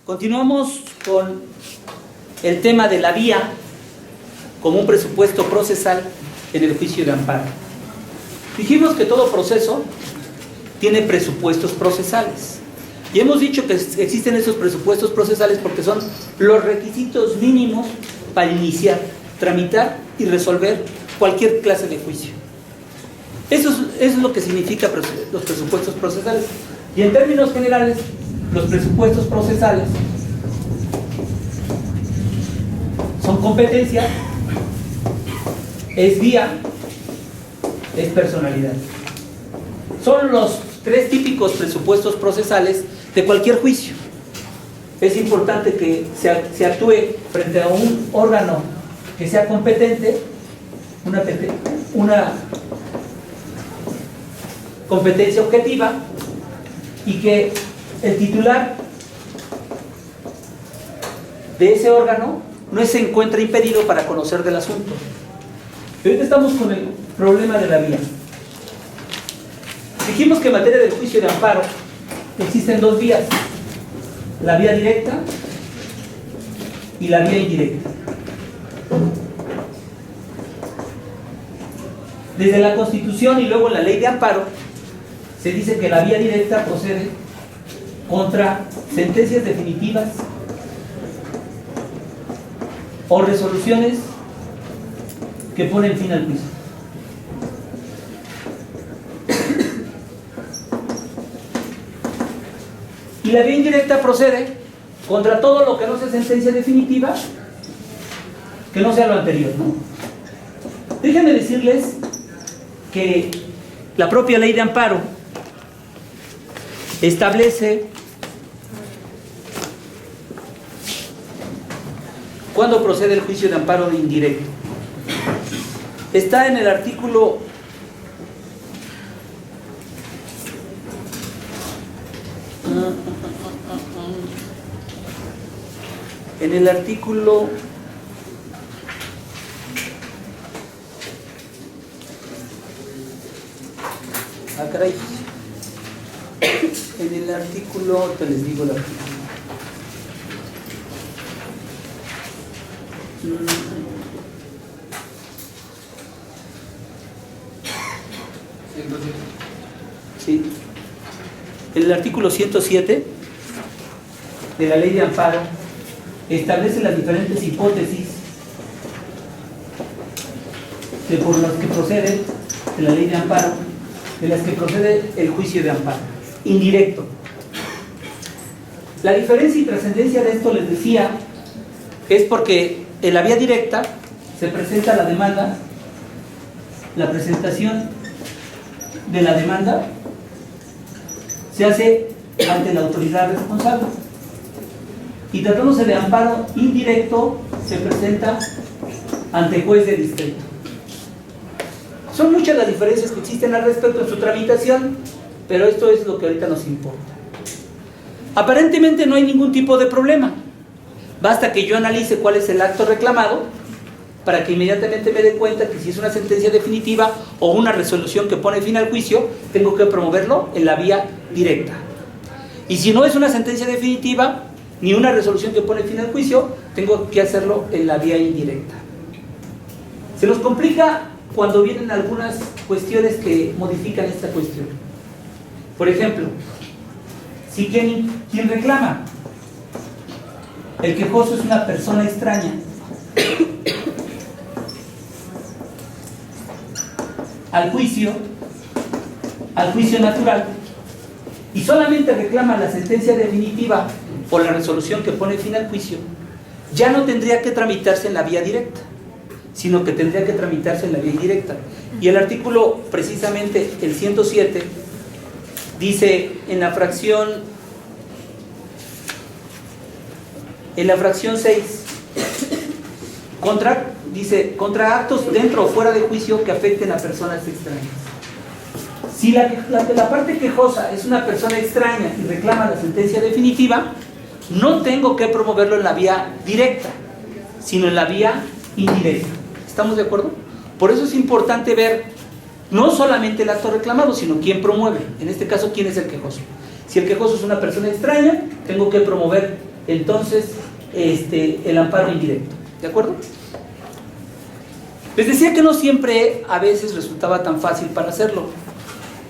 Continuamos con el tema de la vía como un presupuesto procesal en el juicio de amparo. Dijimos que todo proceso tiene presupuestos procesales. Y hemos dicho que existen esos presupuestos procesales porque son los requisitos mínimos para iniciar, tramitar y resolver cualquier clase de juicio. Eso es lo que significa los presupuestos procesales. Y en términos generales, los presupuestos procesales son competencia, es vía, es personalidad. Son los tres típicos presupuestos procesales de cualquier juicio. Es importante que se actúe frente a un órgano que sea competente, una competencia objetiva, y que el titular de ese órgano no se encuentra impedido para conocer del asunto. Y ahorita estamos con el problema de la vía. Dijimos que en materia del juicio de amparo existen dos vías: la vía directa y la vía indirecta. Desde la Constitución y luego en la Ley de Amparo se dice que la vía directa procede contra sentencias definitivas o resoluciones que ponen fin al juicio. Y la vía indirecta procede contra todo lo que no sea sentencia definitiva, que no sea lo anterior, ¿no? Déjenme decirles que la propia Ley de Amparo establece cuándo procede el juicio de amparo indirecto. Está en el artículo te les digo el artículo. Sí. El artículo 107 de la Ley de Amparo establece las diferentes hipótesis por las que procede de la Ley de Amparo, de las que procede el juicio de amparo indirecto. La diferencia y trascendencia de esto, les decía, es porque en la vía directa se presenta la demanda, la presentación de la demanda se hace ante la autoridad responsable, y tratándose de amparo indirecto se presenta ante juez de distrito. Son muchas las diferencias que existen al respecto en su tramitación, pero esto es lo que ahorita nos importa. Aparentemente no hay ningún tipo de problema. Basta que yo analice cuál es el acto reclamado para que inmediatamente me dé cuenta que si es una sentencia definitiva o una resolución que pone fin al juicio, tengo que promoverlo en la vía directa. Y si no es una sentencia definitiva ni una resolución que pone fin al juicio, tengo que hacerlo en la vía indirecta. Se nos complica cuando vienen algunas cuestiones que modifican esta cuestión. Por ejemplo, si quien reclama, el quejoso, es una persona extraña, al juicio natural, y solamente reclama la sentencia definitiva o la resolución que pone fin al juicio, ya no tendría que tramitarse en la vía directa, sino que tendría que tramitarse en la vía indirecta. Y el artículo, precisamente el 107, dice en la fracción 6, contra actos dentro o fuera de juicio que afecten a personas extrañas. Si la parte quejosa es una persona extraña y reclama la sentencia definitiva, no tengo que promoverlo en la vía directa, sino en la vía indirecta. ¿Estamos de acuerdo? Por eso es importante ver no solamente el acto reclamado, sino quién promueve. En este caso, quién es el quejoso. Si el quejoso es una persona extraña, tengo que promover entonces el amparo indirecto. ¿De acuerdo? Les decía que no siempre a veces resultaba tan fácil para hacerlo.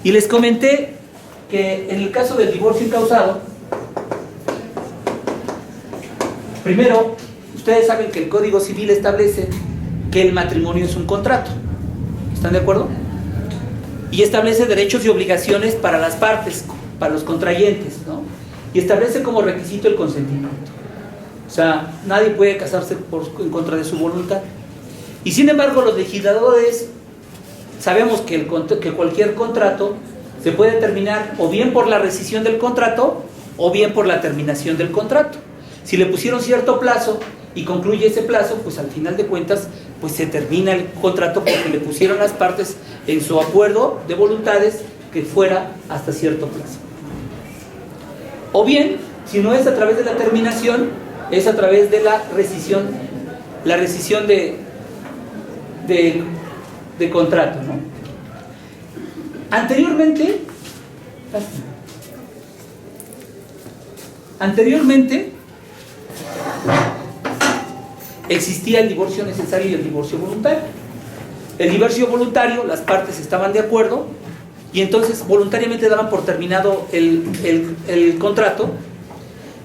Y les comenté que en el caso del divorcio incausado, primero, ustedes saben que el Código Civil establece que el matrimonio es un contrato. ¿Están de acuerdo? Y establece derechos y obligaciones para las partes, para los contrayentes, ¿no? Y establece como requisito el consentimiento. O sea, nadie puede casarse en contra de su voluntad. Y sin embargo, los legisladores sabemos que cualquier contrato se puede terminar o bien por la rescisión del contrato o bien por la terminación del contrato. Si le pusieron cierto plazo y concluye ese plazo, pues al final de cuentas pues se termina el contrato porque le pusieron las partes en su acuerdo de voluntades que fuera hasta cierto plazo. O bien, si no es a través de la terminación, es a través de la rescisión de contrato, ¿no? Anteriormente existía el divorcio necesario y el divorcio voluntario. El divorcio voluntario, las partes estaban de acuerdo y entonces voluntariamente daban por terminado el contrato,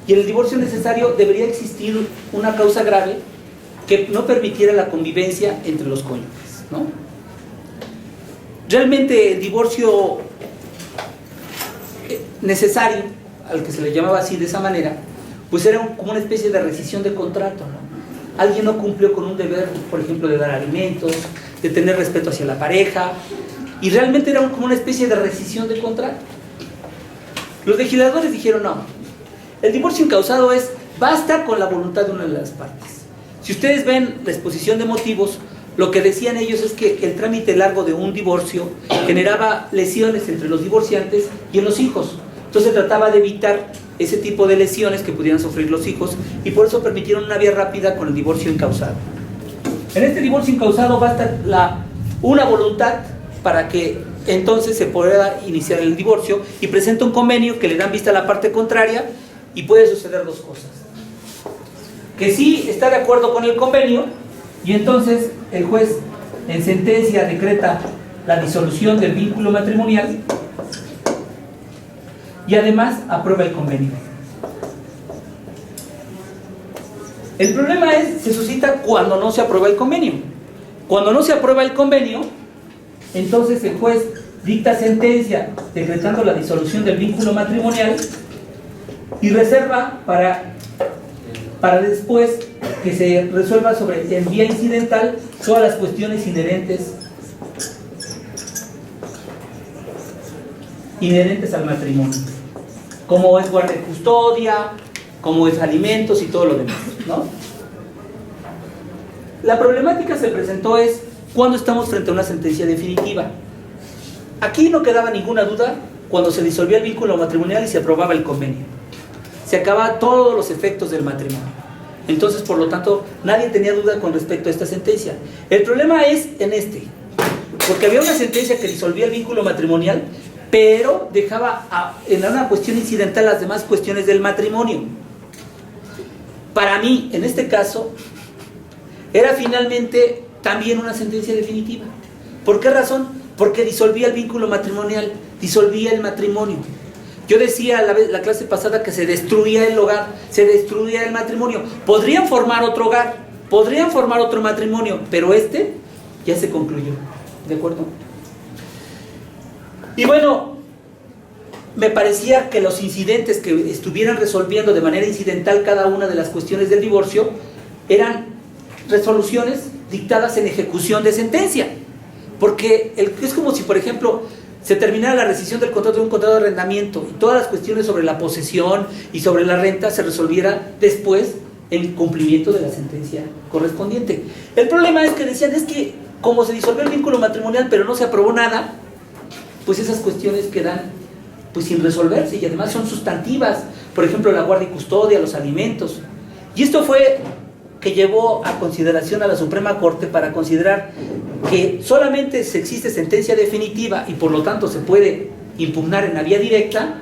y en el divorcio necesario debería existir una causa grave que no permitiera la convivencia entre los cónyuges, ¿no? Realmente el divorcio necesario, al que se le llamaba así de esa manera, pues era como una especie de rescisión de contrato, ¿no? Alguien no cumplió con un deber, por ejemplo, de dar alimentos, de tener respeto hacia la pareja, y realmente era como una especie de rescisión de contrato. Los legisladores dijeron no, el divorcio incausado basta con la voluntad de una de las partes. Si ustedes ven la exposición de motivos, lo que decían ellos es que el trámite largo de un divorcio generaba lesiones entre los divorciantes y en los hijos. Entonces trataba de evitar ese tipo de lesiones que pudieran sufrir los hijos, y por eso permitieron una vía rápida con el divorcio incausado. En este divorcio incausado basta una voluntad para que entonces se pueda iniciar el divorcio, y presenta un convenio que le dan vista a la parte contraria, y puede suceder dos cosas: que sí está de acuerdo con el convenio, y entonces el juez en sentencia decreta la disolución del vínculo matrimonial y además aprueba el convenio. El problema se suscita cuando no se aprueba el convenio. Cuando no se aprueba el convenio, entonces el juez dicta sentencia decretando la disolución del vínculo matrimonial y reserva para después que se resuelva en vía incidental todas las cuestiones inherentes al matrimonio, como es guarda y custodia, como es alimentos y todo lo demás, ¿no? La problemática se presentó cuando estamos frente a una sentencia definitiva. Aquí no quedaba ninguna duda cuando se disolvía el vínculo matrimonial y se aprobaba el convenio. Se acababan todos los efectos del matrimonio. Entonces, por lo tanto, nadie tenía duda con respecto a esta sentencia. El problema es porque había una sentencia que disolvía el vínculo matrimonial, pero dejaba en una cuestión incidental las demás cuestiones del matrimonio. Para mí, en este caso, era finalmente también una sentencia definitiva. ¿Por qué razón? Porque disolvía el vínculo matrimonial, disolvía el matrimonio. Yo decía la clase pasada que se destruía el hogar, se destruía el matrimonio. Podrían formar otro hogar, podrían formar otro matrimonio, pero ya se concluyó. ¿De acuerdo? Y bueno, me parecía que los incidentes que estuvieran resolviendo de manera incidental cada una de las cuestiones del divorcio eran resoluciones dictadas en ejecución de sentencia. Porque es como si, por ejemplo, se terminara la rescisión del contrato de un contrato de arrendamiento y todas las cuestiones sobre la posesión y sobre la renta se resolviera después en cumplimiento de la sentencia correspondiente. El problema es que decían, que como se disolvió el vínculo matrimonial pero no se aprobó nada, pues esas cuestiones quedan pues sin resolverse, y además son sustantivas, por ejemplo la guardia y custodia, los alimentos. Y esto fue que llevó a consideración a la Suprema Corte para considerar que solamente si existe sentencia definitiva y por lo tanto se puede impugnar en la vía directa,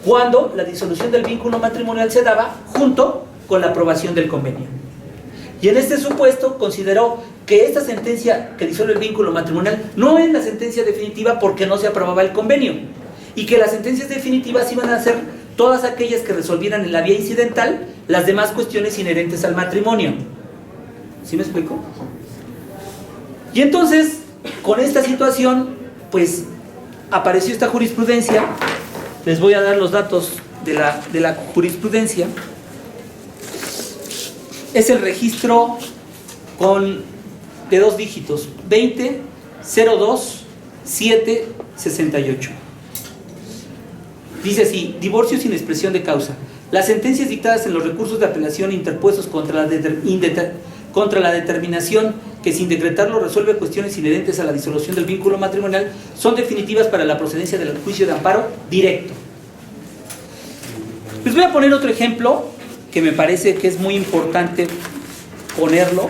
cuando la disolución del vínculo matrimonial se daba junto con la aprobación del convenio. Y en este supuesto consideró que esta sentencia que disuelve el vínculo matrimonial no es la sentencia definitiva porque no se aprobaba el convenio, y que las sentencias definitivas iban a ser todas aquellas que resolvieran en la vía incidental las demás cuestiones inherentes al matrimonio. ¿Sí me explico? Y entonces, con esta situación, pues apareció esta jurisprudencia. Les voy a dar los datos de la jurisprudencia. Es el registro de 2 dígitos, 20-02-7-68. Dice así: divorcio sin expresión de causa. Las sentencias dictadas en los recursos de apelación interpuestos contra la determinación que sin decretarlo resuelve cuestiones inherentes a la disolución del vínculo matrimonial son definitivas para la procedencia del juicio de amparo directo. Les voy a poner otro ejemplo que me parece que es muy importante ponerlo.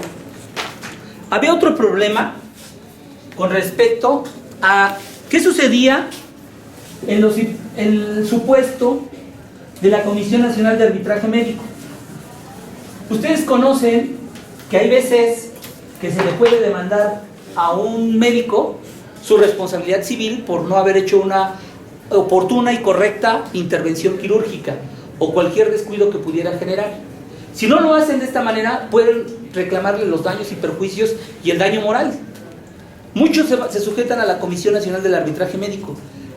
Había otro problema con respecto a qué sucedía en el supuesto de la Comisión Nacional de Arbitraje Médico. Ustedes conocen que hay veces que se le puede demandar a un médico su responsabilidad civil por no haber hecho una oportuna y correcta intervención quirúrgica o cualquier descuido que pudiera generar. Si no lo hacen de esta manera, pueden reclamarle los daños y perjuicios y el daño moral. Muchos se sujetan a la Comisión Nacional del Arbitraje Médico,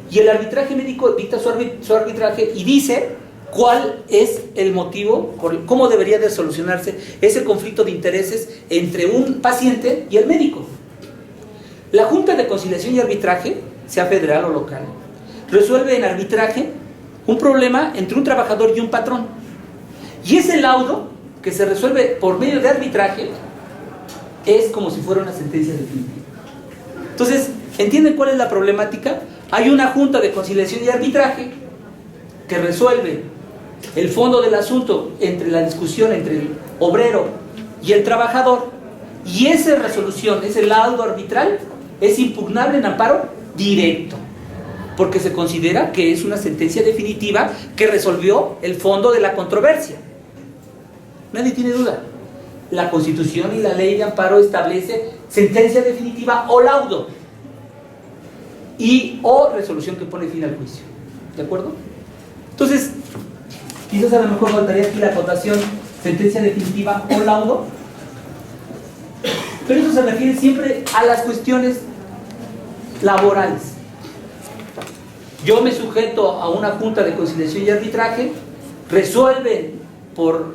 y el arbitraje médico dicta su arbitraje y dice cuál es el motivo, cómo debería de solucionarse ese conflicto de intereses entre un paciente y el médico. La Junta de Conciliación y Arbitraje, sea federal o local, resuelve en arbitraje un problema entre un trabajador y un patrón. Y ese laudo que se resuelve por medio de arbitraje es como si fuera una sentencia definitiva. Entonces, ¿entienden cuál es la problemática? Hay una Junta de Conciliación y Arbitraje que resuelve el fondo del asunto entre la discusión entre el obrero y el trabajador, y esa resolución, ese laudo arbitral, es impugnable en amparo directo, porque se considera que es una sentencia definitiva que resolvió el fondo de la controversia. Nadie tiene duda. La Constitución y la ley de amparo establece sentencia definitiva o laudo o resolución que pone fin al juicio. ¿De acuerdo? Entonces, quizás a lo mejor faltaría aquí la acotación sentencia definitiva o laudo, pero eso se refiere siempre a las cuestiones laborales. Yo me sujeto a una Junta de Conciliación y Arbitraje, resuelven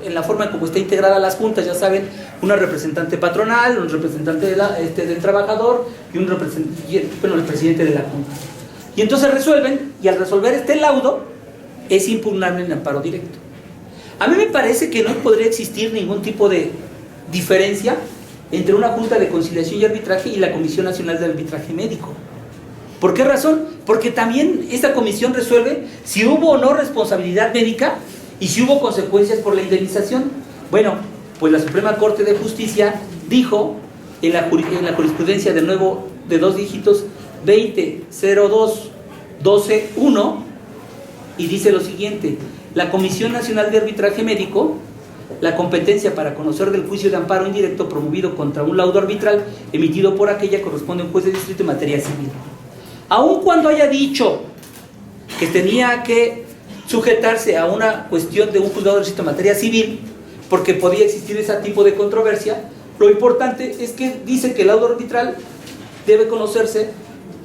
en la forma en como está integrada las juntas, ya saben, una representante patronal, un representante del trabajador y el presidente de la junta. Y entonces resuelven, y al resolver este laudo es impugnable en amparo directo. A mí me parece que no podría existir ningún tipo de diferencia entre una Junta de Conciliación y Arbitraje y la Comisión Nacional de Arbitraje Médico. ¿Por qué razón? Porque también esta comisión resuelve si hubo o no responsabilidad médica y si hubo consecuencias por la indemnización. Bueno, pues la Suprema Corte de Justicia dijo en la jurisprudencia de nuevo de 2 dígitos 20-02-12-1, y dice lo siguiente: la Comisión Nacional de Arbitraje Médico, la competencia para conocer del juicio de amparo indirecto promovido contra un laudo arbitral emitido por aquella corresponde a un juez de distrito en materia civil. Aun cuando haya dicho que tenía que sujetarse a una cuestión de un juzgado de distrito en materia civil, porque podía existir ese tipo de controversia, lo importante es que dice que el laudo arbitral debe conocerse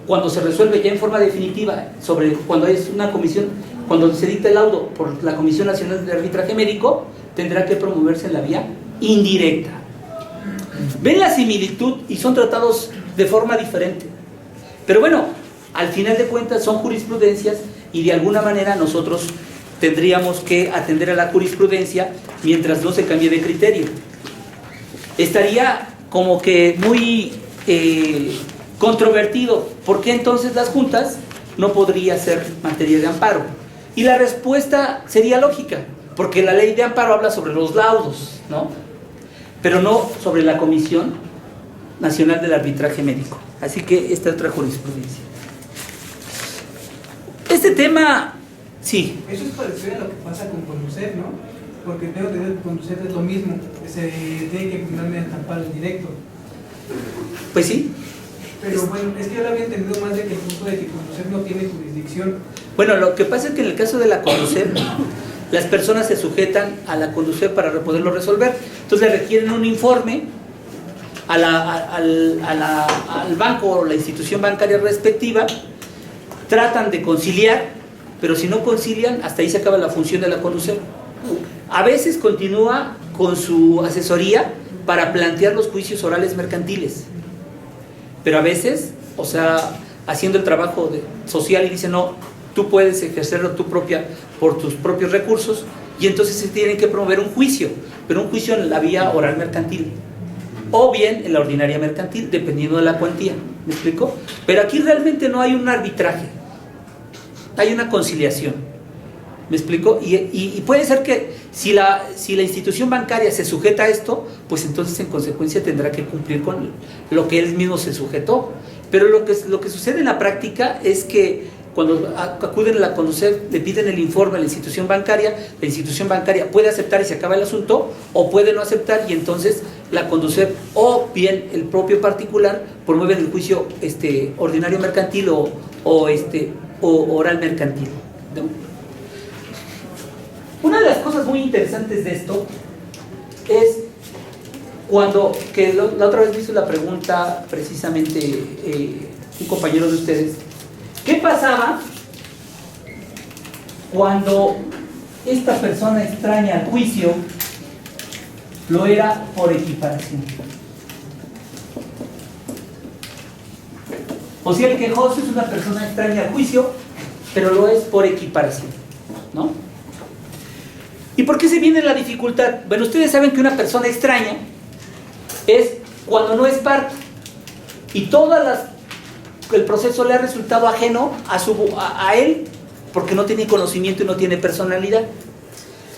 cuando se resuelve ya en forma definitiva, cuando es una comisión, cuando se dicta el laudo por la Comisión Nacional de Arbitraje Médico, tendrá que promoverse en la vía indirecta. Ven la similitud y son tratados de forma diferente, pero bueno, al final de cuentas son jurisprudencias, y de alguna manera nosotros tendríamos que atender a la jurisprudencia mientras no se cambie de criterio. Estaría como que muy controvertido. ¿Por qué entonces las juntas no podría ser materia de amparo? Y la respuesta sería lógica, porque la ley de amparo habla sobre los laudos, ¿no? Pero no sobre la Comisión Nacional del Arbitraje Médico. Así que esta es otra jurisprudencia. Este tema Sí. Eso es parecido a lo que pasa con conducir, ¿no? Porque tengo entendido que conducir es lo mismo, se tiene que firmar mediante amparo indirecto. Pues sí. Pero bueno, es que yo lo había entendido más de que el punto de que conducir no tiene jurisdicción. Bueno, lo que pasa es que en el caso de la conducir, las personas se sujetan a la conducir para poderlo resolver. Entonces le requieren un informe al banco o la institución bancaria respectiva, tratan de conciliar, pero si no concilian, hasta ahí se acaba la función de la conducir. A veces continúa con su asesoría para plantear los juicios orales mercantiles, pero a veces, o sea, haciendo el trabajo social y dice, no, tú puedes ejercerlo por tus propios recursos, y entonces se tiene que promover un juicio, pero un juicio en la vía oral mercantil, o bien en la ordinaria mercantil, dependiendo de la cuantía. ¿Me explico? Pero aquí realmente no hay un arbitraje, hay una conciliación. ¿Me explico? Y puede ser que si la institución bancaria se sujeta a esto, pues entonces en consecuencia tendrá que cumplir con lo que él mismo se sujetó. Pero lo que sucede en la práctica es que cuando acuden a la conducir, le piden el informe a la institución bancaria puede aceptar y se acaba el asunto, o puede no aceptar, y entonces la conducir o bien el propio particular promueve el juicio ordinario mercantil o oral mercantil, ¿no? Una de las cosas muy interesantes de esto es que la otra vez me hizo la pregunta precisamente un compañero de ustedes, ¿qué pasaba cuando esta persona extraña al juicio lo era por equiparación? O sea, el quejoso es una persona extraña al juicio, pero lo es por equiparación, ¿no? ¿Y por qué se viene la dificultad? Bueno, ustedes saben que una persona extraña es cuando no es parte y el proceso le ha resultado ajeno a él, porque no tiene conocimiento y no tiene personalidad.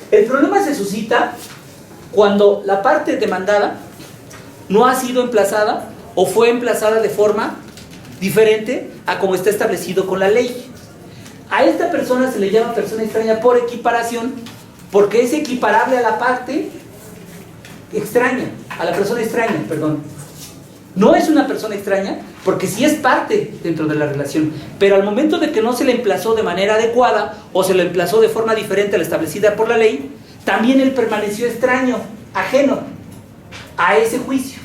El problema se suscita cuando la parte demandada no ha sido emplazada o fue emplazada de forma diferente a como está establecido con la ley. A esta persona se le llama persona extraña por equiparación, porque es equiparable a la parte extraña, a la persona extraña, perdón. No es una persona extraña, porque sí es parte dentro de la relación, pero al momento de que no se le emplazó de manera adecuada o se le emplazó de forma diferente a la establecida por la ley, también él permaneció extraño, ajeno a ese juicio.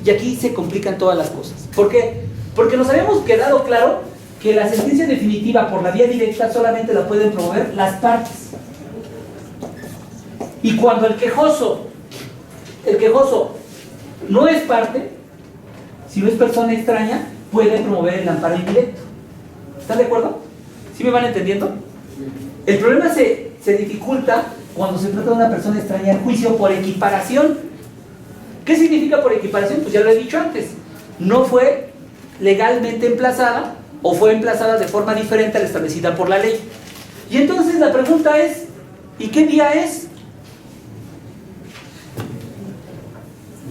Y aquí se complican todas las cosas. ¿Por qué? Porque nos habíamos quedado claro que la sentencia definitiva por la vía directa solamente la pueden promover las partes. Y cuando el quejoso no es parte, si no es persona extraña, puede promover el amparo indirecto. ¿Están de acuerdo? ¿Sí me van entendiendo? El problema se dificulta cuando se trata de una persona extraña al juicio por equiparación. ¿Qué significa por equiparación? Pues ya lo he dicho antes. No fue legalmente emplazada o fue emplazada de forma diferente a la establecida por la ley. Y entonces la pregunta es, ¿y qué día es?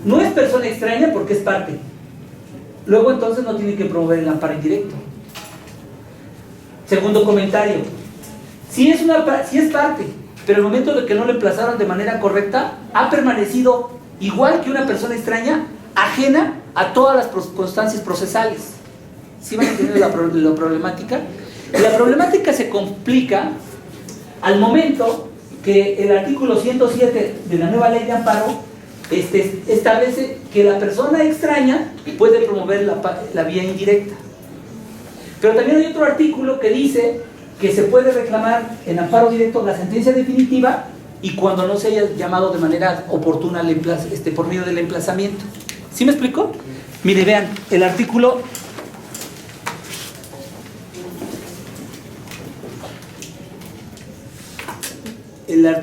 No es persona extraña porque es parte. Luego entonces no tiene que promover el amparo indirecto. Segundo comentario. Si es parte, pero el momento de que no lo emplazaron de manera correcta, ha permanecido igual que una persona extraña, ajena a todas las constancias procesales. ¿Sí van a entender la problemática? La problemática se complica al momento que el artículo 107 de la nueva ley de amparo establece que la persona extraña puede promover la vía indirecta. Pero también hay otro artículo que dice que se puede reclamar en amparo directo la sentencia definitiva y cuando no se haya llamado de manera oportuna por medio del emplazamiento. ¿Sí me explico? Mire, vean, el artículo ¿100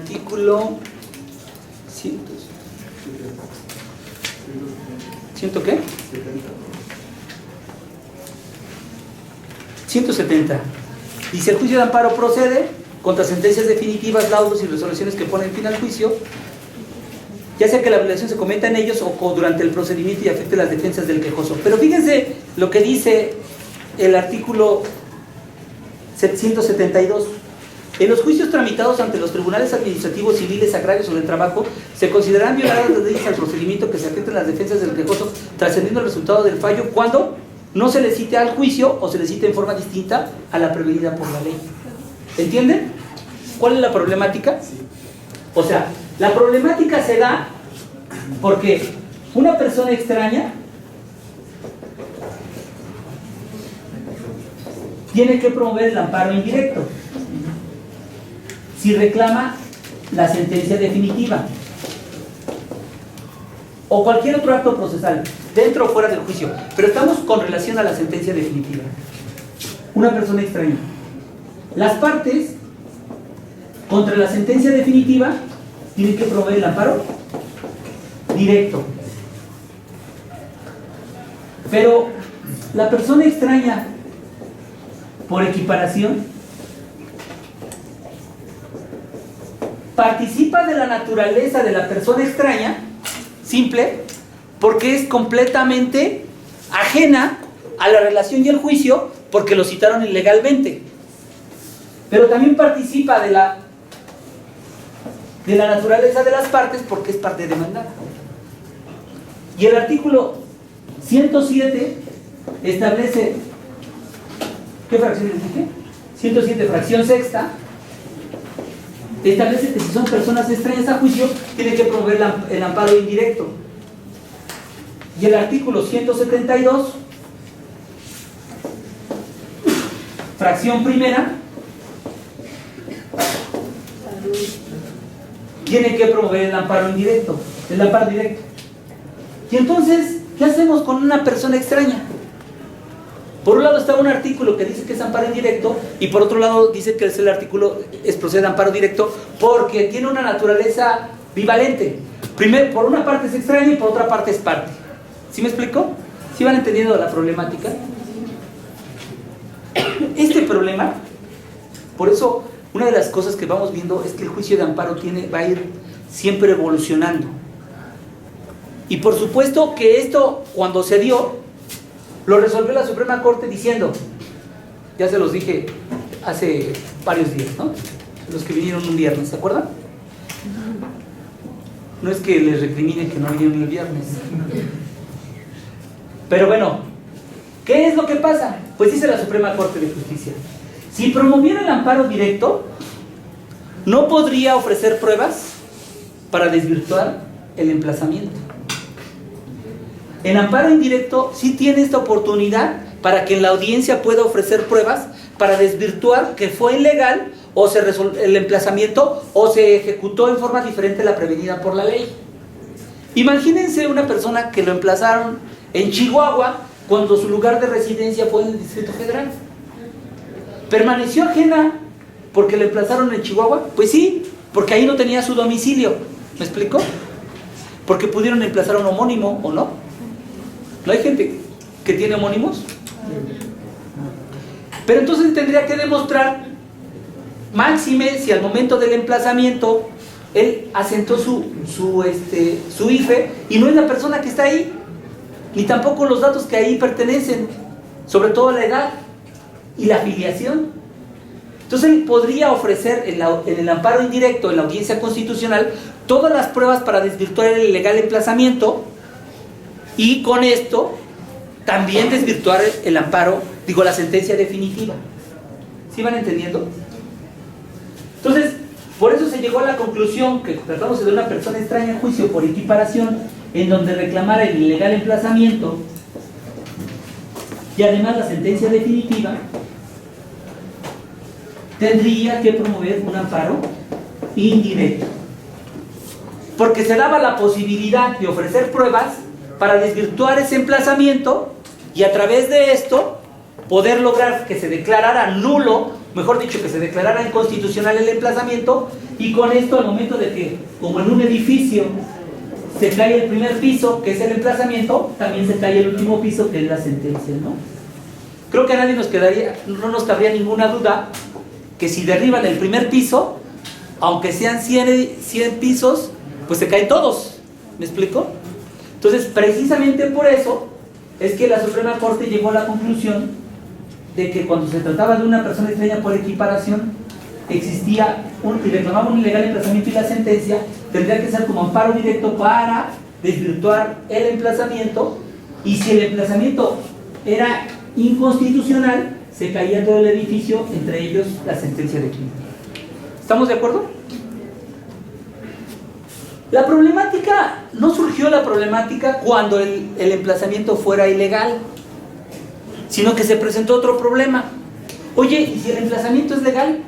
qué? 170. Dice: el juicio de amparo procede contra sentencias definitivas, laudos y resoluciones que ponen fin al juicio, ya sea que la violación se cometa en ellos o durante el procedimiento y afecte las defensas del quejoso. Pero fíjense lo que dice el artículo 172. En los juicios tramitados ante los tribunales administrativos, civiles, agrarios o del trabajo, se considerarán violadas las leyes al procedimiento que se afecten las defensas del quejoso, trascendiendo el resultado del fallo cuando no se le cite al juicio o se le cite en forma distinta a la prevenida por la ley. ¿Entienden? ¿Cuál es la problemática? O sea, la problemática se da porque una persona extraña tiene que promover el amparo indirecto si reclama la sentencia definitiva o cualquier otro acto procesal, dentro o fuera del juicio, pero estamos con relación a la sentencia definitiva. Una persona extraña. Las partes contra la sentencia definitiva tienen que promover el amparo directo. Pero la persona extraña, por equiparación, participa de la naturaleza de la persona extraña, simple, porque es completamente ajena a la relación y el juicio, porque lo citaron ilegalmente. Pero también participa de la naturaleza de las partes, porque es parte demandada. Y el artículo 107 establece, ¿qué fracción les dije? 107, fracción sexta, establece que si son personas extrañas a juicio, tiene que promover el amparo indirecto. Y el artículo 172, fracción primera, tiene que promover el amparo indirecto, el amparo directo. Y entonces, ¿qué hacemos con una persona extraña? Por un lado está un artículo que dice que es amparo indirecto y por otro lado dice que el artículo procede a amparo directo porque tiene una naturaleza bivalente. Primero, por una parte es extraña y por otra parte es parte. ¿Sí me explico? ¿Sí van entendiendo la problemática? Este problema, por eso una de las cosas que vamos viendo es que el juicio de amparo va a ir siempre evolucionando. Y por supuesto que esto, cuando se dio, lo resolvió la Suprema Corte diciendo, ya se los dije hace varios días, ¿no? Los que vinieron un viernes, ¿se acuerdan? No es que les recrimine que no vinieron el viernes. Pero bueno, ¿qué es lo que pasa? Pues dice la Suprema Corte de Justicia, si promoviera el amparo directo, no podría ofrecer pruebas para desvirtuar el emplazamiento. En amparo indirecto sí tiene esta oportunidad para que en la audiencia pueda ofrecer pruebas para desvirtuar que fue ilegal o el emplazamiento o se ejecutó en forma diferente a la prevenida por la ley. Imagínense una persona que lo emplazaron en Chihuahua cuando su lugar de residencia fue en el Distrito Federal. ¿Permaneció ajena porque lo emplazaron en Chihuahua? Pues sí, porque ahí no tenía su domicilio. ¿Me explico? Porque pudieron emplazar a un homónimo o no. ¿No hay gente que tiene homónimos? Pero entonces tendría que demostrar, máxime, si al momento del emplazamiento él asentó su IFE y no es la persona que está ahí, ni tampoco los datos que ahí pertenecen, sobre todo la edad y la afiliación. Entonces él podría ofrecer en el amparo indirecto, en la audiencia constitucional, todas las pruebas para desvirtuar el ilegal emplazamiento y con esto también desvirtuar el amparo, la sentencia definitiva. ¿Sí van entendiendo? Entonces, por eso se llegó a la conclusión que tratándose de una persona extraña en juicio por equiparación, en donde reclamara el ilegal emplazamiento y además la sentencia definitiva, tendría que promover un amparo indirecto, porque se daba la posibilidad de ofrecer pruebas para desvirtuar ese emplazamiento y a través de esto poder lograr que se declarara nulo, mejor dicho, que se declarara inconstitucional el emplazamiento, y con esto al momento de que, como en un edificio se cae el primer piso, que es el emplazamiento, también se cae el último piso, que es la sentencia, ¿no? Creo que a nadie no nos cabría ninguna duda que si derriban el primer piso, aunque sean 100 pisos, pues se caen todos. ¿Me explico? Entonces, precisamente por eso es que la Suprema Corte llegó a la conclusión de que cuando se trataba de una persona extraña por equiparación, existía y reclamaba un ilegal emplazamiento y la sentencia, tendría que ser como amparo directo para desvirtuar el emplazamiento, y si el emplazamiento era inconstitucional, se caía todo el edificio, entre ellos la sentencia definitiva. ¿Estamos de acuerdo? La problemática, no surgió la problemática cuando el emplazamiento fuera ilegal, sino que se presentó otro problema. Oye, ¿y si el emplazamiento es legal?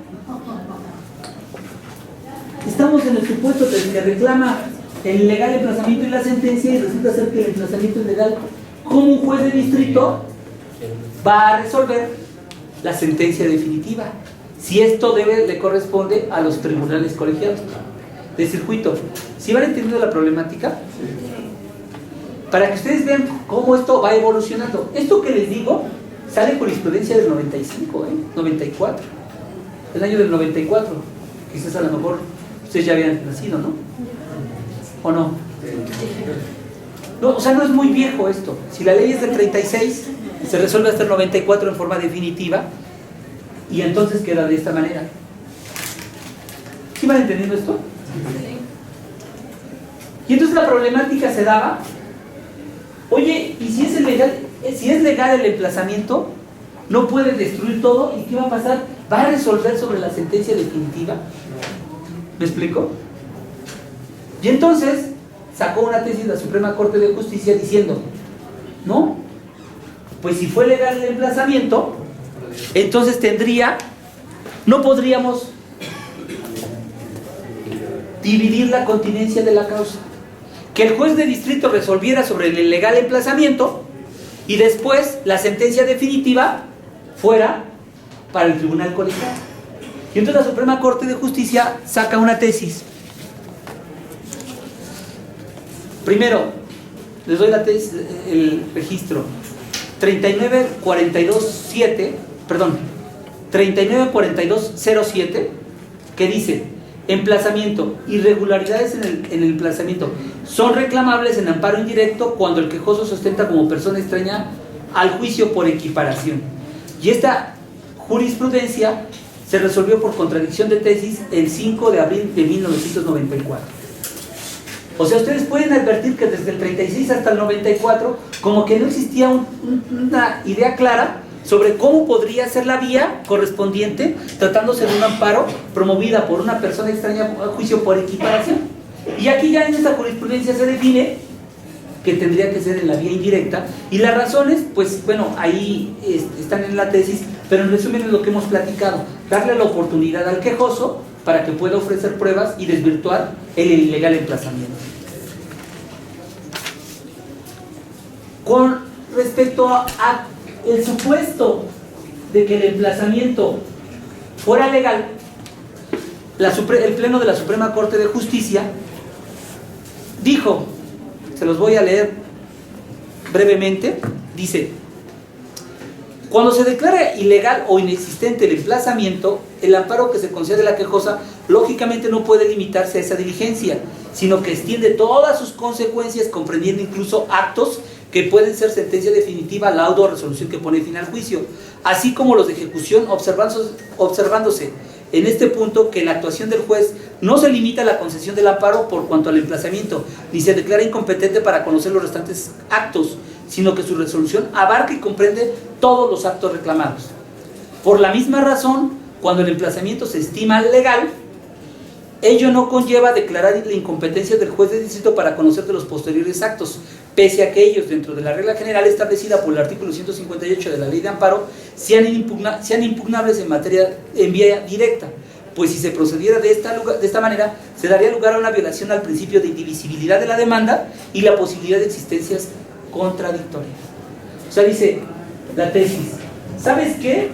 Estamos en el supuesto de que reclama el ilegal emplazamiento y la sentencia, y resulta ser que el emplazamiento es legal. ¿Cómo un juez de distrito va a resolver la sentencia definitiva? Si esto le corresponde a los tribunales colegiados de circuito. ¿Sí van entendiendo la problemática? Para que ustedes vean cómo esto va evolucionando. Esto que les digo sale en jurisprudencia del 95, 94. El año del 94. Quizás a lo mejor ustedes ya habían nacido, ¿no? ¿O no? No, o sea, no es muy viejo esto. Si la ley es del 36, se resuelve hasta el 94 en forma definitiva, y entonces queda de esta manera. ¿Sí van entendiendo esto? Y entonces la problemática se daba: oye, ¿y si es legal el emplazamiento? ¿No puede destruir todo? ¿Y qué va a pasar? ¿Va a resolver sobre la sentencia definitiva? ¿Me explico? Y entonces sacó una tesis la Suprema Corte de Justicia diciendo: no, pues si fue legal el emplazamiento, entonces no podríamos dividir la continencia de la causa. Que el juez de distrito resolviera sobre el ilegal emplazamiento y después la sentencia definitiva fuera para el tribunal colegiado. Y entonces la Suprema Corte de Justicia saca una tesis. Primero, les doy la tesis, el registro 394207, que dice: emplazamiento, irregularidades en el emplazamiento son reclamables en amparo indirecto cuando el quejoso se ostenta como persona extraña al juicio por equiparación. Y esta jurisprudencia se resolvió por contradicción de tesis el 5 de abril de 1994. O sea, ustedes pueden advertir que desde el 36 hasta el 94 como que no existía una idea clara sobre cómo podría ser la vía correspondiente tratándose de un amparo promovida por una persona extraña a juicio por equiparación. Y aquí ya en esta jurisprudencia se define que tendría que ser en la vía indirecta, y las razones, pues bueno, ahí están en la tesis, pero en resumen es lo que hemos platicado: darle la oportunidad al quejoso para que pueda ofrecer pruebas y desvirtuar el ilegal emplazamiento. Con respecto a el supuesto de que el emplazamiento fuera legal, el Pleno de la Suprema Corte de Justicia dijo, se los voy a leer brevemente, dice: cuando se declara ilegal o inexistente el emplazamiento, el amparo que se concede a la quejosa lógicamente no puede limitarse a esa diligencia, sino que extiende todas sus consecuencias, comprendiendo incluso actos que pueden ser sentencia definitiva, laudo o resolución que pone fin al juicio, así como los de ejecución, observándose en este punto que la actuación del juez no se limita a la concesión del amparo por cuanto al emplazamiento, ni se declara incompetente para conocer los restantes actos, sino que su resolución abarca y comprende todos los actos reclamados. Por la misma razón, cuando el emplazamiento se estima legal, ello no conlleva declarar la incompetencia del juez de distrito para conocer de los posteriores actos, pese a que ellos, dentro de la regla general establecida por el artículo 158 de la Ley de Amparo, sean impugnables en vía directa, pues si se procediera de esta manera, se daría lugar a una violación al principio de indivisibilidad de la demanda y la posibilidad de existencias contradictorias. O sea, dice la tesis: ¿sabes qué?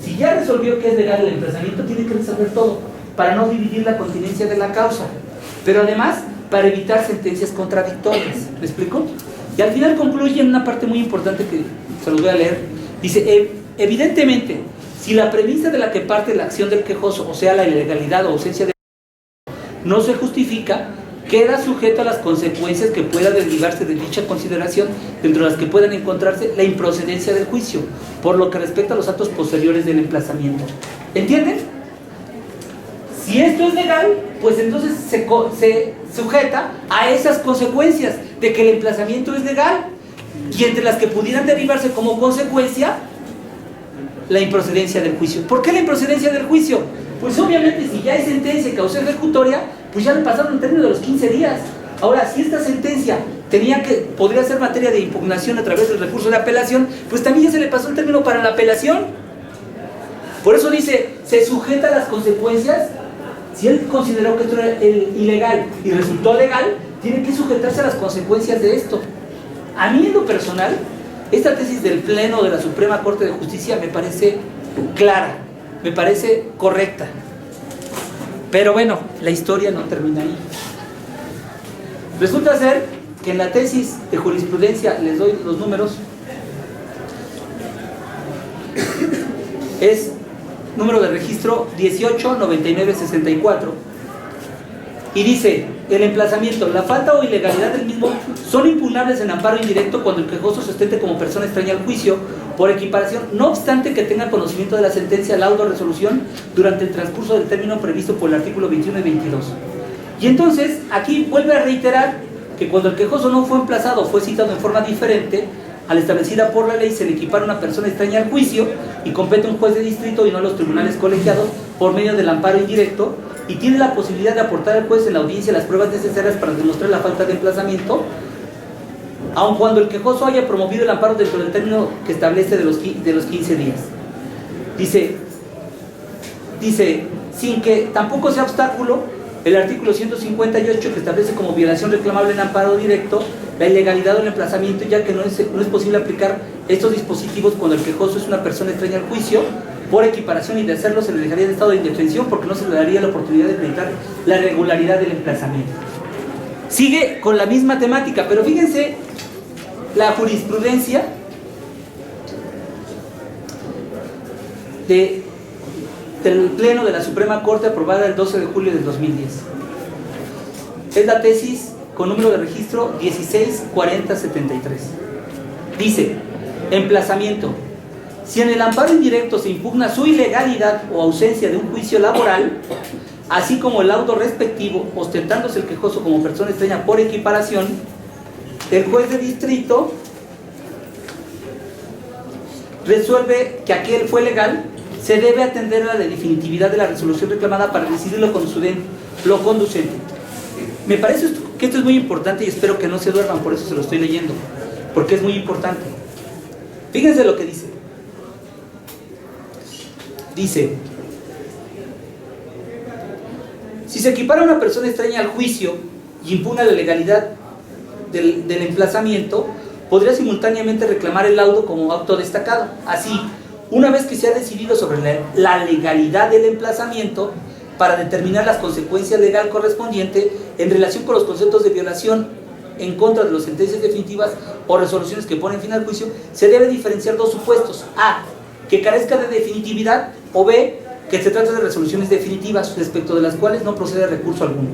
Si ya resolvió que es legal el emplazamiento, tiene que resolver todo, para no dividir la continencia de la causa, pero además para evitar sentencias contradictorias. ¿Me explico? Y al final concluye en una parte muy importante que se los voy a leer. Dice: evidentemente, si la premisa de la que parte la acción del quejoso, o sea, la ilegalidad o ausencia de no se justifica, queda sujeto a las consecuencias que pueda derivarse de dicha consideración, dentro de las que puedan encontrarse la improcedencia del juicio, por lo que respecta a los actos posteriores del emplazamiento. ¿Entienden? Si esto es legal, pues entonces se sujeta a esas consecuencias de que el emplazamiento es legal, y entre las que pudieran derivarse como consecuencia la improcedencia del juicio. ¿Por qué la improcedencia del juicio? Pues obviamente si ya hay sentencia y causa ejecutoria, pues ya le pasaron el término de los 15 días. Ahora, si esta sentencia podría ser materia de impugnación a través del recurso de apelación, pues también ya se le pasó el término para la apelación. Por eso dice, se sujeta a las consecuencias. Si él consideró que esto era ilegal y resultó legal, tiene que sujetarse a las consecuencias de esto. A mí en lo personal, esta tesis del Pleno de la Suprema Corte de Justicia me parece clara, me parece correcta. Pero bueno, la historia no termina ahí. Resulta ser que en la tesis de jurisprudencia, les doy los números, es número de registro 189964, y dice: el emplazamiento, la falta o ilegalidad del mismo son impugnables en amparo indirecto cuando el quejoso se ostente como persona extraña al juicio por equiparación, no obstante que tenga conocimiento de la sentencia, laudo o resolución durante el transcurso del término previsto por el artículo 21 y 22. Y entonces aquí vuelve a reiterar que cuando el quejoso no fue emplazado, fue citado en forma diferente a la establecida por la ley, se le equipara a una persona extraña al juicio y compete un juez de distrito y no a los tribunales colegiados por medio del amparo indirecto, y tiene la posibilidad de aportar al juez en la audiencia las pruebas necesarias para demostrar la falta de emplazamiento, aun cuando el quejoso haya promovido el amparo dentro del término que establece de los 15 días. Dice, sin que tampoco sea obstáculo el artículo 158, que establece como violación reclamable en amparo directo la ilegalidad del emplazamiento, ya que no es posible aplicar estos dispositivos cuando el quejoso es una persona extraña al juicio por equiparación, y de hacerlo se le dejaría en estado de indefensión porque no se le daría la oportunidad de acreditar la regularidad del emplazamiento. Sigue con la misma temática, pero fíjense la jurisprudencia del Pleno de la Suprema Corte, aprobada el 12 de julio del 2010. Es la tesis con número de registro 164073. Dice: emplazamiento. Si en el amparo indirecto se impugna su ilegalidad o ausencia de un juicio laboral, así como el laudo respectivo, ostentándose el quejoso como persona extraña por equiparación, el juez de distrito resuelve que aquel fue legal, se debe atender a la definitividad de la resolución reclamada para decidir lo conducente. Me parece que esto es muy importante y espero que no se duerman, por eso se lo estoy leyendo, porque es muy importante. Fíjense lo que dice. Dice: si se equipara a una persona extraña al juicio y impugna la legalidad del emplazamiento, podría simultáneamente reclamar el laudo como acto destacado. Así, una vez que se ha decidido sobre la legalidad del emplazamiento, para determinar las consecuencias legales correspondientes en relación con los conceptos de violación en contra de las sentencias definitivas o resoluciones que ponen fin al juicio, se debe diferenciar dos supuestos: A, que carezca de definitividad, o B, que se trata de resoluciones definitivas respecto de las cuales no procede recurso alguno.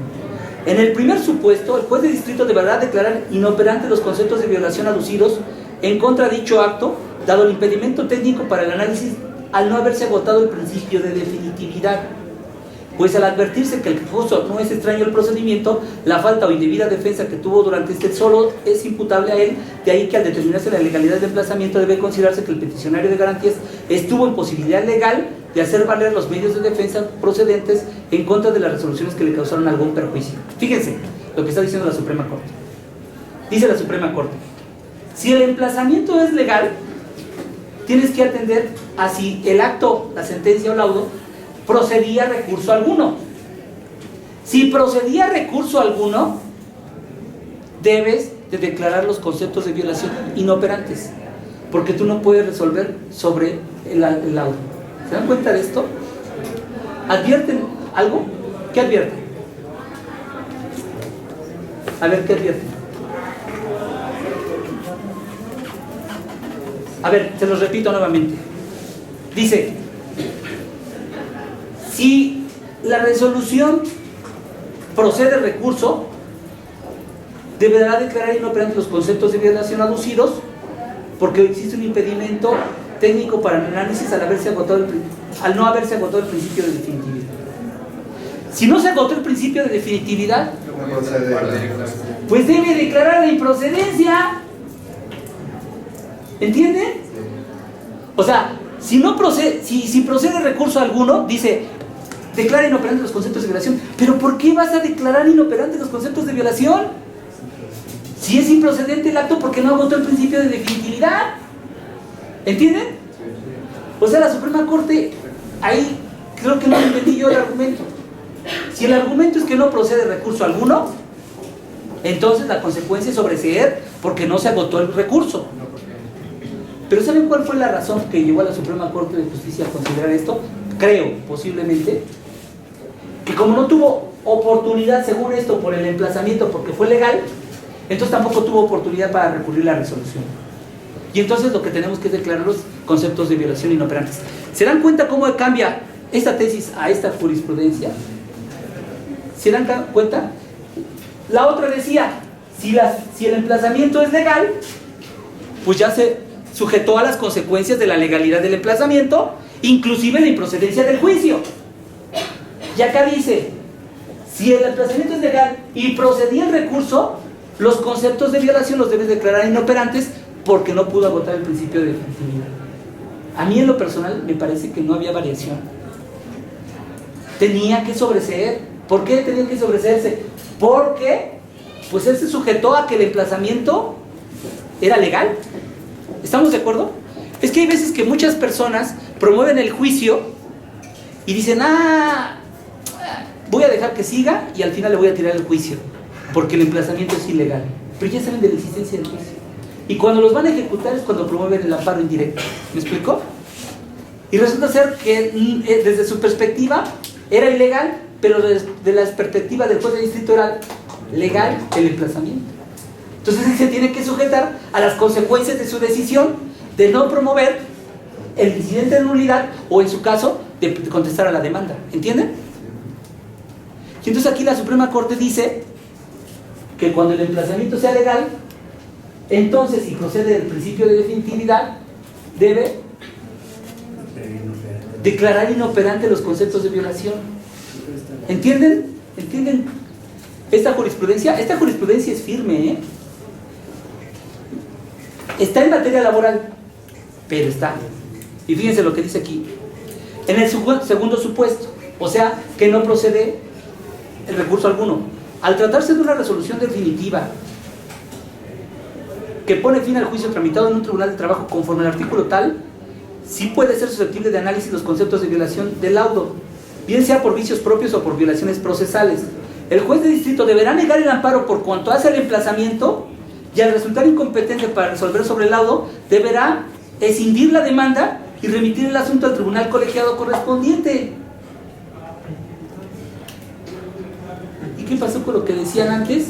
En el primer supuesto, el juez de distrito deberá declarar inoperantes los conceptos de violación aducidos en contra de dicho acto, dado el impedimento técnico para el análisis al no haberse agotado el principio de definitividad. Pues al advertirse que el quejoso no es extraño al procedimiento, la falta o indebida defensa que tuvo durante este solo es imputable a él, de ahí que al determinarse la legalidad del emplazamiento debe considerarse que el peticionario de garantías estuvo en posibilidad legal de hacer valer los medios de defensa procedentes en contra de las resoluciones que le causaron algún perjuicio. Fíjense lo que está diciendo la Suprema Corte. Dice la Suprema Corte: si el emplazamiento es legal, tienes que atender a si el acto, la sentencia o laudo procedía recurso alguno. Si procedía recurso alguno, debes de declarar los conceptos de violación inoperantes, porque tú no puedes resolver sobre el laudo. ¿Se dan cuenta de esto? ¿Advierten algo? ¿Qué advierten? A ver, ¿qué advierten? A ver, se los repito nuevamente. Dice: si la resolución procede recurso, deberá declarar inoperantes los conceptos de violación aducidos, porque existe un impedimento técnico para el análisis al no haberse agotado el principio de definitividad. Si no se agotó el principio de definitividad, pues debe declarar la improcedencia. ¿Entienden? O sea, si no procede, si procede recurso alguno, dice, declara inoperantes los conceptos de violación. ¿Pero por qué vas a declarar inoperantes los conceptos de violación? Si es improcedente el acto porque no agotó el principio de definitividad. ¿Entienden? O sea, la Suprema Corte, ahí creo que no entendí yo el argumento. Si el argumento es que no procede recurso alguno, entonces la consecuencia es sobreseer porque no se agotó el recurso. Pero ¿saben cuál fue la razón que llevó a la Suprema Corte de Justicia a considerar esto? Creo, posiblemente, que como no tuvo oportunidad, según esto, por el emplazamiento, porque fue legal, entonces tampoco tuvo oportunidad para recurrir la resolución. Y entonces lo que tenemos que es declarar los conceptos de violación inoperantes. ¿Se dan cuenta cómo cambia esta tesis a esta jurisprudencia? ¿Se dan cuenta? La otra decía, si el emplazamiento es legal, pues ya se sujetó a las consecuencias de la legalidad del emplazamiento, inclusive la improcedencia del juicio. Y acá dice, si el emplazamiento es legal y procedía el recurso, los conceptos de violación los debes declarar inoperantes porque no pudo agotar el principio de definitividad. A mí en lo personal me parece que no había variación. Tenía que sobreseer. ¿Por qué tenía que sobreseerse? Porque pues él se sujetó a que el emplazamiento era legal. ¿Estamos de acuerdo? Es que hay veces que muchas personas promueven el juicio y dicen, voy a dejar que siga y al final le voy a tirar el juicio porque el emplazamiento es ilegal. Pero ya saben de la existencia del juicio. Y cuando los van a ejecutar es cuando promueven el amparo indirecto. ¿Me explicó? Y resulta ser que desde su perspectiva era ilegal, pero desde la perspectiva del juez de distrito era legal el emplazamiento. Entonces él se tiene que sujetar a las consecuencias de su decisión de no promover el incidente de nulidad o en su caso de contestar a la demanda. ¿Entienden? Y entonces aquí la Suprema Corte dice que cuando el emplazamiento sea legal, entonces si procede del principio de definitividad, debe declarar inoperante los conceptos de violación. ¿Entienden? ¿Entienden esta jurisprudencia? Esta jurisprudencia es firme, ¿eh? Está en materia laboral, pero está. Y fíjense lo que dice aquí. En el segundo supuesto, o sea, que no procede el recurso alguno. Al tratarse de una resolución definitiva que pone fin al juicio tramitado en un tribunal de trabajo conforme al artículo tal, sí puede ser susceptible de análisis los conceptos de violación del laudo, bien sea por vicios propios o por violaciones procesales. El juez de distrito deberá negar el amparo por cuanto hace el emplazamiento y al resultar incompetente para resolver sobre el laudo, deberá escindir la demanda y remitir el asunto al tribunal colegiado correspondiente. ¿Y qué pasó con lo que decían antes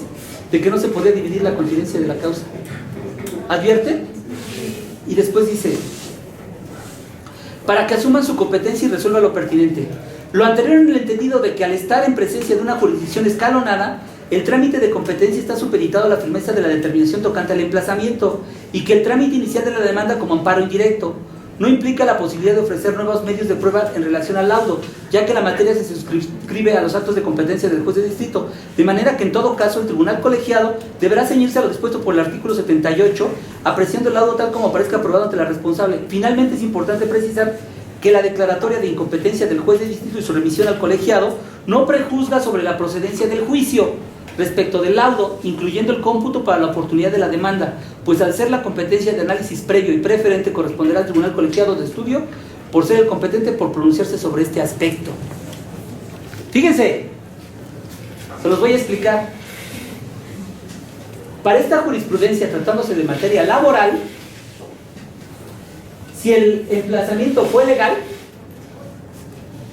de que no se podía dividir la continencia de la causa? ¿Advierte? Y después dice, para que asuman su competencia y resuelvan lo pertinente. Lo anterior en el entendido de que al estar en presencia de una jurisdicción escalonada, el trámite de competencia está supeditado a la firmeza de la determinación tocante al emplazamiento y que el trámite inicial de la demanda como amparo indirecto no implica la posibilidad de ofrecer nuevos medios de prueba en relación al laudo, ya que la materia se suscribe a los actos de competencia del juez de distrito, de manera que en todo caso el tribunal colegiado deberá ceñirse a lo dispuesto por el artículo 78, apreciando el laudo tal como aparezca aprobado ante la responsable. Finalmente es importante precisar que la declaratoria de incompetencia del juez de distrito y su remisión al colegiado no prejuzga sobre la procedencia del juicio respecto del laudo, incluyendo el cómputo para la oportunidad de la demanda, pues al ser la competencia de análisis previo y preferente corresponderá al tribunal colegiado de estudio por ser el competente por pronunciarse sobre este aspecto. Fíjense, se los voy a explicar. Para esta jurisprudencia, tratándose de materia laboral, si el emplazamiento fue legal,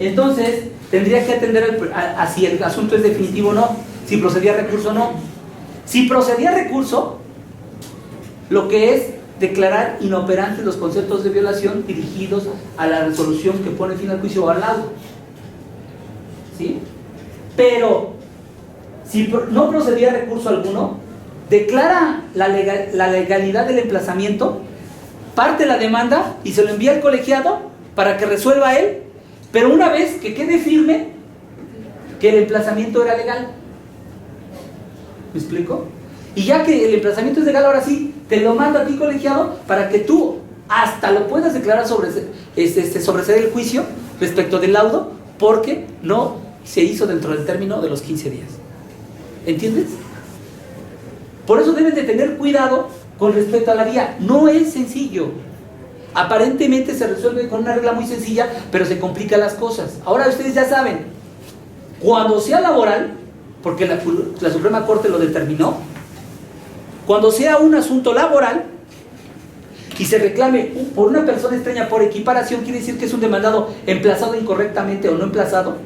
entonces tendría que atender a si el asunto es definitivo o no, si procedía recurso o no. Si procedía recurso, lo que es declarar inoperantes los conceptos de violación dirigidos a la resolución que pone fin al juicio o al laudo. ¿Sí? Pero si no procedía recurso alguno, declara la legalidad del emplazamiento, parte la demanda y se lo envía al colegiado para que resuelva él, pero una vez que quede firme, que el emplazamiento era legal. ¿Me explico? Y ya que el emplazamiento es legal, ahora sí, te lo manda a ti, colegiado, para que tú hasta lo puedas declarar sobreseer el juicio respecto del laudo, porque no se hizo dentro del término de los 15 días. ¿Entiendes? Por eso deben de tener cuidado con respecto a la vía. No es sencillo. Aparentemente se resuelve con una regla muy sencilla, pero se complican las cosas. Ahora ustedes ya saben, cuando sea laboral, porque la Suprema Corte lo determinó, cuando sea un asunto laboral y se reclame por una persona extraña por equiparación, quiere decir que es un demandado emplazado incorrectamente o no emplazado,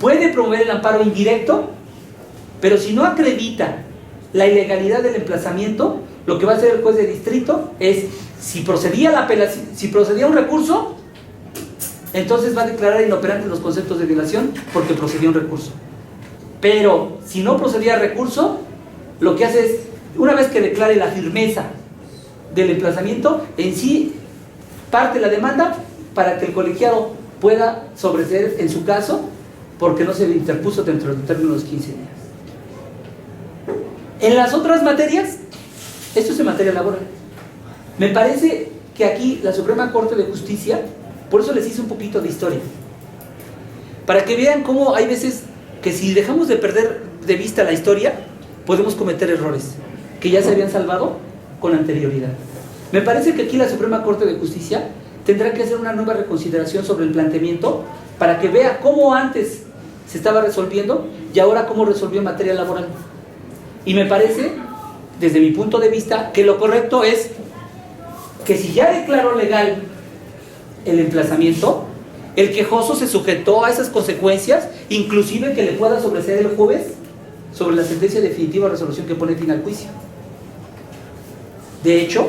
puede promover el amparo indirecto, pero si no acredita la ilegalidad del emplazamiento, lo que va a hacer el juez de distrito es, si procedía la apelación, si procedía un recurso, entonces va a declarar inoperantes los conceptos de violación porque procedía un recurso. Pero si no procedía recurso, lo que hace es, una vez que declare la firmeza del emplazamiento, en sí parte la demanda para que el colegiado pueda sobreseer en su caso, porque no se le interpuso dentro del término de los 15 días. En las otras materias, esto es en materia laboral. Me parece que aquí la Suprema Corte de Justicia, por eso les hice un poquito de historia, para que vean cómo hay veces que si dejamos de perder de vista la historia, podemos cometer errores que ya se habían salvado con anterioridad. Me parece que aquí la Suprema Corte de Justicia tendrá que hacer una nueva reconsideración sobre el planteamiento para que vea cómo antes se estaba resolviendo y ahora cómo resolvió en materia laboral. Y me parece, desde mi punto de vista, que lo correcto es que si ya declaró legal el emplazamiento, el quejoso se sujetó a esas consecuencias, inclusive que le pueda sobreseer el juez sobre la sentencia definitiva o resolución que pone fin al juicio. De hecho,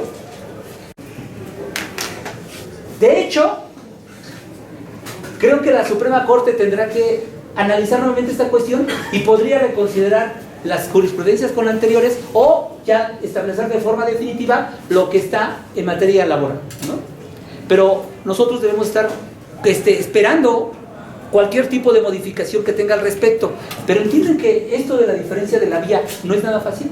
creo que la Suprema Corte tendrá que analizar nuevamente esta cuestión y podría reconsiderar las jurisprudencias con anteriores o ya establecer de forma definitiva lo que está en materia laboral, ¿no? Pero nosotros debemos estar esperando cualquier tipo de modificación que tenga al respecto. Pero entienden que esto de la diferencia de la vía no es nada fácil.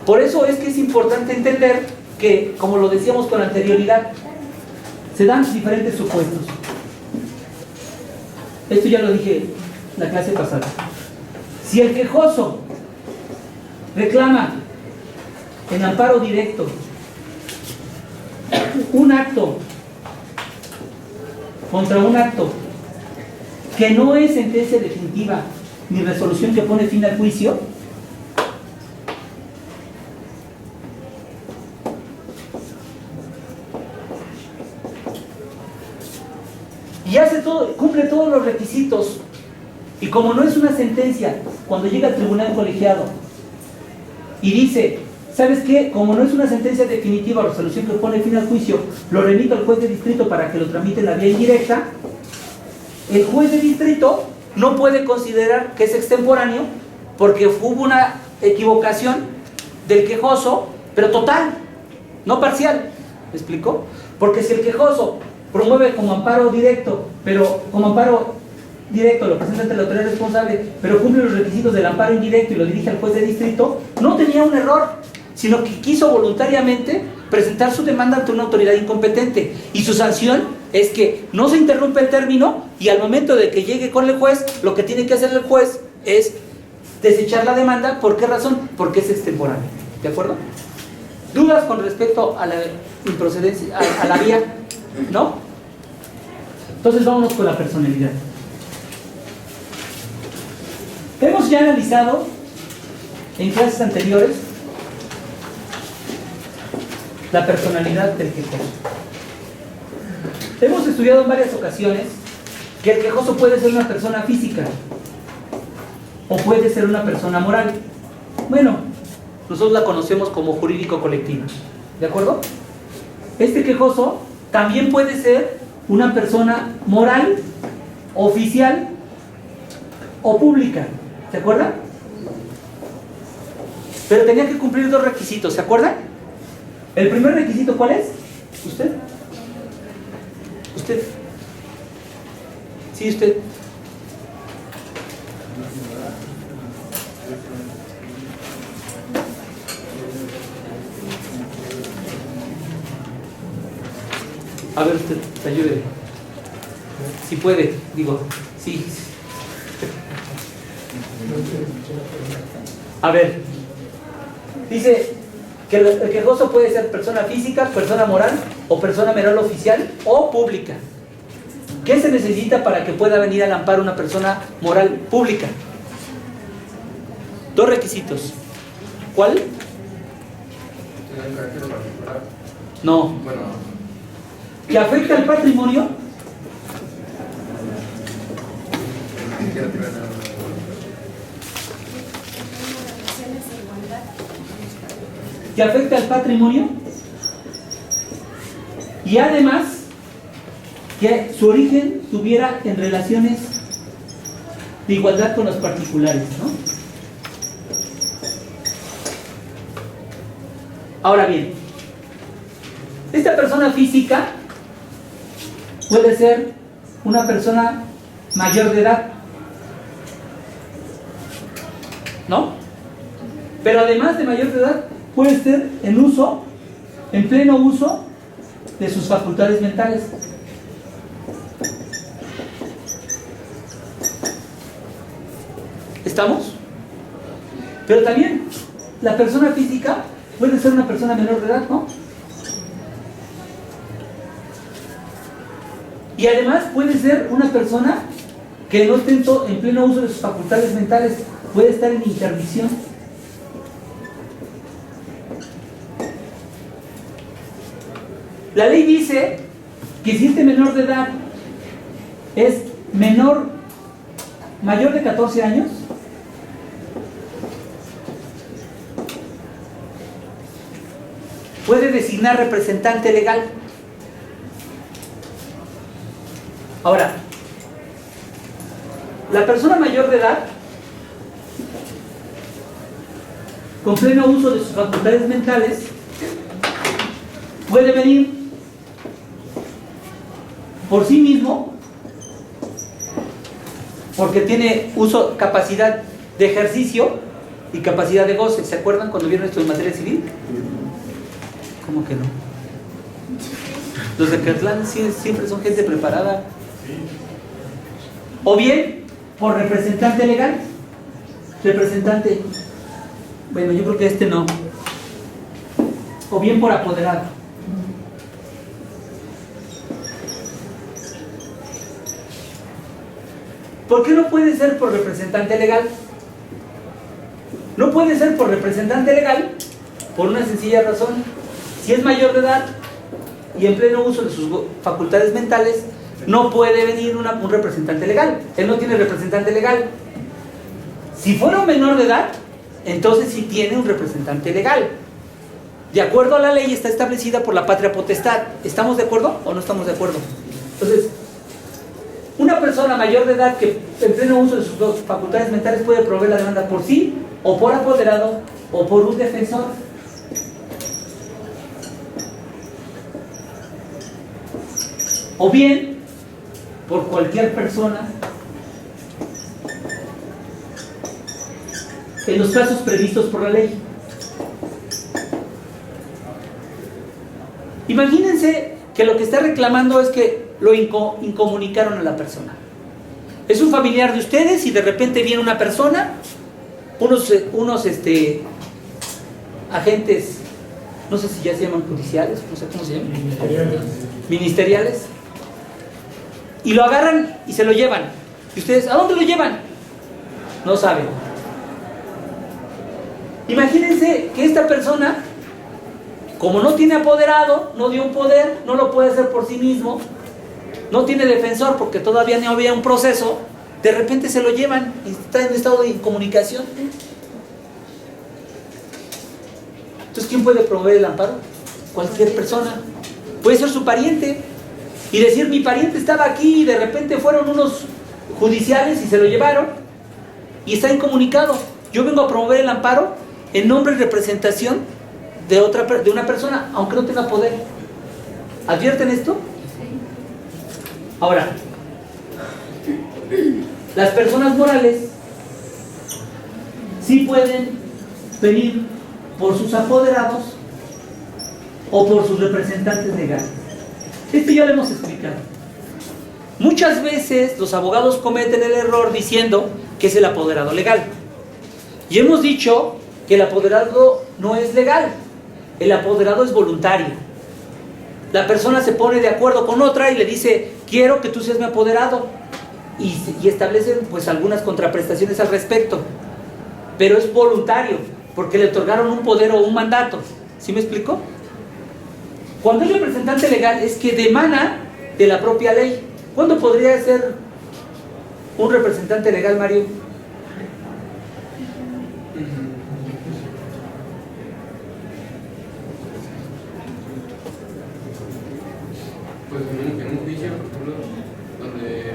Por eso es que es importante entender que, como lo decíamos con anterioridad, se dan diferentes supuestos. Esto ya lo dije en la clase pasada. Si el quejoso reclama en amparo directo un acto contra un acto que no es sentencia definitiva ni resolución que pone fin al juicio, y hace todo, cumple todos los requisitos, y como no es una sentencia, cuando llega al tribunal colegiado y dice, ¿sabes qué? Como no es una sentencia definitiva o resolución que pone fin al juicio, lo remito al juez de distrito para que lo tramite en la vía indirecta, el juez de distrito no puede considerar que es extemporáneo porque hubo una equivocación del quejoso, pero total, no parcial. ¿Me explico? Porque si el quejoso promueve como amparo directo, pero como amparo directo lo presenta ante la autoridad responsable, pero cumple los requisitos del amparo indirecto y lo dirige al juez de distrito, no tenía un error, sino que quiso voluntariamente presentar su demanda ante una autoridad incompetente, y su sanción es que no se interrumpe el término y al momento de que llegue con el juez, lo que tiene que hacer el juez es desechar la demanda. ¿Por qué razón? Porque es extemporáneo. ¿De acuerdo? ¿Dudas con respecto a la improcedencia, a la vía? ¿No? Entonces vámonos con la personalidad. Hemos ya analizado en clases anteriores la personalidad del quejoso. Hemos estudiado en varias ocasiones que el quejoso puede ser una persona física o puede ser una persona moral. Bueno, nosotros la conocemos como jurídico colectivo. ¿De acuerdo? Este quejoso también puede ser una persona moral, oficial o pública. ¿Se acuerdan? Pero tenía que cumplir dos requisitos. ¿Se acuerdan? El primer requisito, ¿cuál es? ¿Usted? ¿Usted? Sí, usted. A ver, usted, ayúdeme. Si puede, digo, sí. A ver, dice que el quejoso puede ser persona física, persona moral o persona moral oficial o pública. ¿Qué se necesita para que pueda venir al amparo una persona moral pública? Dos requisitos. ¿Cuál? No. ¿Que afecta al patrimonio? ¿Que afecta al patrimonio? Y además que su origen tuviera en relaciones de igualdad con los particulares, ¿no? Ahora bien, esta persona física puede ser una persona mayor de edad, ¿no? Pero además de mayor de edad, puede ser en pleno uso de sus facultades mentales. ¿Estamos? Pero también la persona física puede ser una persona menor de edad, ¿no? Y además puede ser una persona que no esté en pleno uso de sus facultades mentales, puede estar en interdicción. La ley dice que si este menor de edad es mayor de 14 años, puede designar representante legal. Ahora, la persona mayor de edad, con pleno uso de sus facultades mentales, puede venir por sí mismo, porque tiene capacidad de ejercicio y capacidad de goce. ¿Se acuerdan cuando vieron esto en materia civil? ¿Cómo que no? Los de Catlán siempre son gente preparada. O bien por representante legal. Representante. Bueno, yo creo que este no. O bien por apoderado. ¿Por qué no puede ser por representante legal? No puede ser por representante legal por una sencilla razón. Si es mayor de edad y en pleno uso de sus facultades mentales, no puede venir un representante legal. Él no tiene representante legal. Si fuera un menor de edad, entonces sí tiene un representante legal. De acuerdo a la ley, está establecida por la patria potestad. ¿Estamos de acuerdo o no estamos de acuerdo? Entonces, una persona mayor de edad que en pleno uso de sus facultades mentales puede promover la demanda por sí, o por apoderado, o por un defensor. O bien, por cualquier persona, en los casos previstos por la ley. Imagínense que lo que está reclamando es que lo incomunicaron a la persona. Es un familiar de ustedes y de repente viene una persona, unos agentes, no sé si ya se llaman judiciales, no sé cómo se llaman. Ministeriales. Y lo agarran y se lo llevan. ¿Y ustedes a dónde lo llevan? No saben. Imagínense que esta persona, como no tiene apoderado, no dio un poder, no lo puede hacer por sí mismo, no tiene defensor porque todavía no había un proceso, de repente se lo llevan y está en estado de incomunicación. Entonces, ¿quién puede promover el amparo? Cualquier persona. Puede ser su pariente y decir, mi pariente estaba aquí y de repente fueron unos judiciales y se lo llevaron y está incomunicado. Yo vengo a promover el amparo en nombre y representación de una persona, aunque no tenga poder. ¿Advierten esto? Ahora, las personas morales sí pueden venir por sus apoderados o por sus representantes legales. Esto ya lo hemos explicado. Muchas veces los abogados cometen el error diciendo que es el apoderado legal. Y hemos dicho que el apoderado no es legal. El apoderado es voluntario. La persona se pone de acuerdo con otra y le dice, quiero que tú seas mi apoderado. Y establecen pues algunas contraprestaciones al respecto. Pero es voluntario, porque le otorgaron un poder o un mandato. ¿Sí me explico? Cuando es representante legal es que demana de la propia ley. ¿Cuándo podría ser un representante legal, Mario? Pues en un juicio, por ejemplo, donde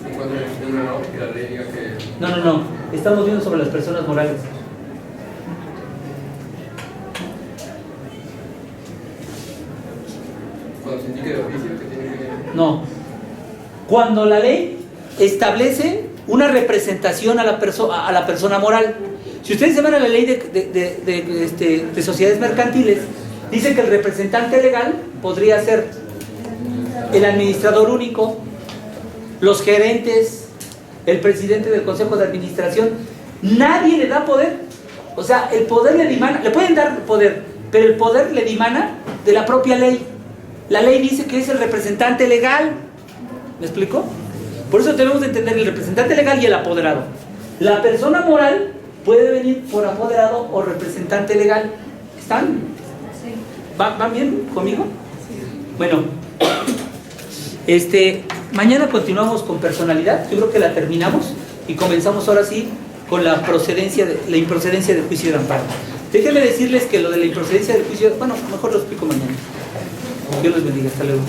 encuentran un error y la ley diga que... No. Estamos viendo sobre las personas morales. Cuando se indique de oficio que tiene que... No. Cuando la ley establece una representación a la persona moral. Si ustedes se van a la ley de sociedades mercantiles, dice que el representante legal podría ser el administrador único, los gerentes, el presidente del consejo de administración. Nadie le da poder. O sea, el poder le dimana, le pueden dar poder, pero el poder le dimana de la propia ley. La ley dice que es el representante legal. ¿Me explico? Por eso debemos de entender el representante legal y el apoderado. La persona moral puede venir por apoderado o representante legal. ¿Están? Sí. ¿Van bien conmigo? Bueno, mañana continuamos con personalidad. Yo creo que la terminamos y comenzamos ahora sí con la improcedencia del juicio de amparo. Déjenme decirles que lo de la improcedencia del juicio, bueno, mejor lo explico mañana. Dios los bendiga, hasta luego.